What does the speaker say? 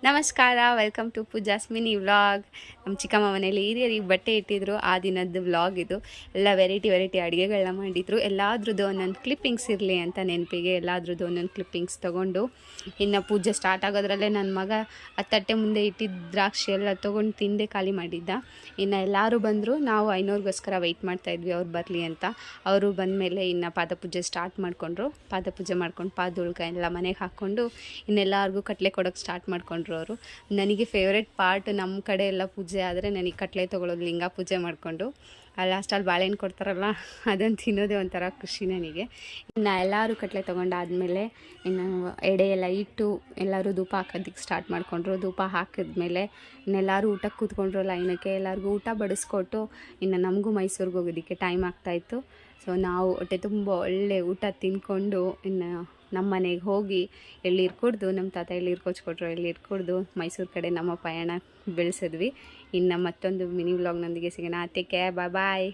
ನಮಸ್ಕಾರ, welcome to Pooja's mini vlog. ನಮ್ಮ ಚಿಕ್ಕಮ್ಮ ಮನೇಲಿ ಹಿರಿಯರಿಗೆ ಬಟ್ಟೆ ಇಟ್ಟಿದ್ರು. ಆ ದಿನದ್ದು ವ್ಲಾಗ್ ಇದು. ಎಲ್ಲ ವೆರೈಟಿ ಅಡುಗೆಗಳನ್ನ ಮಾಡಿದ್ರು. ಎಲ್ಲಾದ್ರದ್ದು ಒಂದೊಂದು ಕ್ಲಿಪ್ಪಿಂಗ್ಸ್ ಇರಲಿ ಅಂತ ನೆನಪಿಗೆ ಎಲ್ಲಾದ್ರದ್ದು ಒಂದೊಂದು ಕ್ಲಿಪ್ಪಿಂಗ್ಸ್ ತೊಗೊಂಡು ಇನ್ನು ಪೂಜೆ ಸ್ಟಾರ್ಟ್ ಆಗೋದ್ರಲ್ಲೇ ನನ್ನ ಮಗ ಆ ತಟ್ಟೆ ಮುಂದೆ ಇಟ್ಟಿದ್ದ ದ್ರಾಕ್ಷಿ ಎಲ್ಲ ತೊಗೊಂಡು ತಿಂದೆ ಖಾಲಿ ಮಾಡಿದ್ದ. ಇನ್ನು ಎಲ್ಲರೂ ಬಂದರು. ನಾವು ಐನೋರಿಗೋಸ್ಕರ ವೆಯ್ಟ್ ಮಾಡ್ತಾಯಿದ್ವಿ ಅವ್ರು ಬರಲಿ ಅಂತ. ಅವರು ಬಂದಮೇಲೆ ಇನ್ನು ಪಾದಪೂಜೆ ಸ್ಟಾರ್ಟ್ ಮಾಡಿಕೊಂಡ್ರು. ಪಾದಪೂಜೆ ಮಾಡ್ಕೊಂಡು ಪಾದುಳ್ಕ ಎಲ್ಲ ಮನೆಗೆ ಹಾಕ್ಕೊಂಡು ಇನ್ನೆಲ್ಲರಿಗೂ ಕಟ್ಲೆ ಕೊಡೋಕ್ಕೆ ಸ್ಟಾರ್ಟ್ ಮಾಡ್ಕೊಂಡ್ರು. ಅವರು ನನಗೆ ಫೇವ್ರೆಟ್ ಪಾರ್ಟ್, ನಮ್ಮ ಕಡೆ ಎಲ್ಲ ಪೂಜೆ ಆದರೆ ನನಗೆ ಕಟ್ಲೆ ತೊಗೊಳೋದು, ಲಿಂಗ ಪೂಜೆ ಮಾಡಿಕೊಂಡು ಲಾಸ್ಟಲ್ಲಿ ಬಾಳೆಹಣ್ಣು ಕೊಡ್ತಾರಲ್ಲ, ಅದನ್ನು ತಿನ್ನೋದೇ ಒಂಥರ ಖುಷಿ ನನಗೆ. ಇನ್ನು ಎಲ್ಲರೂ ಕಟ್ಲೆ ತೊಗೊಂಡಾದಮೇಲೆ ಇನ್ನು ಎಡೆ ಎಲ್ಲ ಇಟ್ಟು ಎಲ್ಲರೂ ಧೂಪ ಹಾಕೋದಕ್ಕೆ ಸ್ಟಾರ್ಟ್ ಮಾಡಿಕೊಂಡ್ರು. ಧೂಪ ಹಾಕಿದ್ಮೇಲೆ ಇನ್ನೆಲ್ಲರೂ ಊಟಕ್ಕೆ ಕೂತ್ಕೊಂಡ್ರು ಲೈನಕ್ಕೆ. ಎಲ್ಲರಿಗೂ ಊಟ ಬಡಿಸ್ಕೊಟ್ಟು ಇನ್ನು ನಮಗೂ ಮೈಸೂರಿಗೆ ಹೋಗೋದಕ್ಕೆ ಟೈಮ್ ಆಗ್ತಾಯಿತ್ತು. ಸೊ ನಾವು ಹೊಟ್ಟೆ ತುಂಬ ಒಳ್ಳೆ ಊಟ ತಿಂದ್ಕೊಂಡು ಇನ್ನು ನಮ್ಮ ಮನೆಗೆ ಹೋಗಿ ಎಳ್ಳೀರು ಕುಡಿದು, ನಮ್ಮ ತಾತ ಎಳ್ಳೀರು ಕೊಚ್ಕೊಟ್ರು, ಎಳ್ಳೀರು ಕುಡಿದು ಮೈಸೂರು ಕಡೆ ನಮ್ಮ ಪಯಣ ಬೆಳೆಸಿದ್ವಿ. ಇನ್ನು ಮತ್ತೊಂದು ಮಿನಿ ವ್ಲಾಗ್ನೊಂದಿಗೆ ಸಿಗೋಣ. ಟೇಕ್ ಕೇರ್, ಬಾಯ್.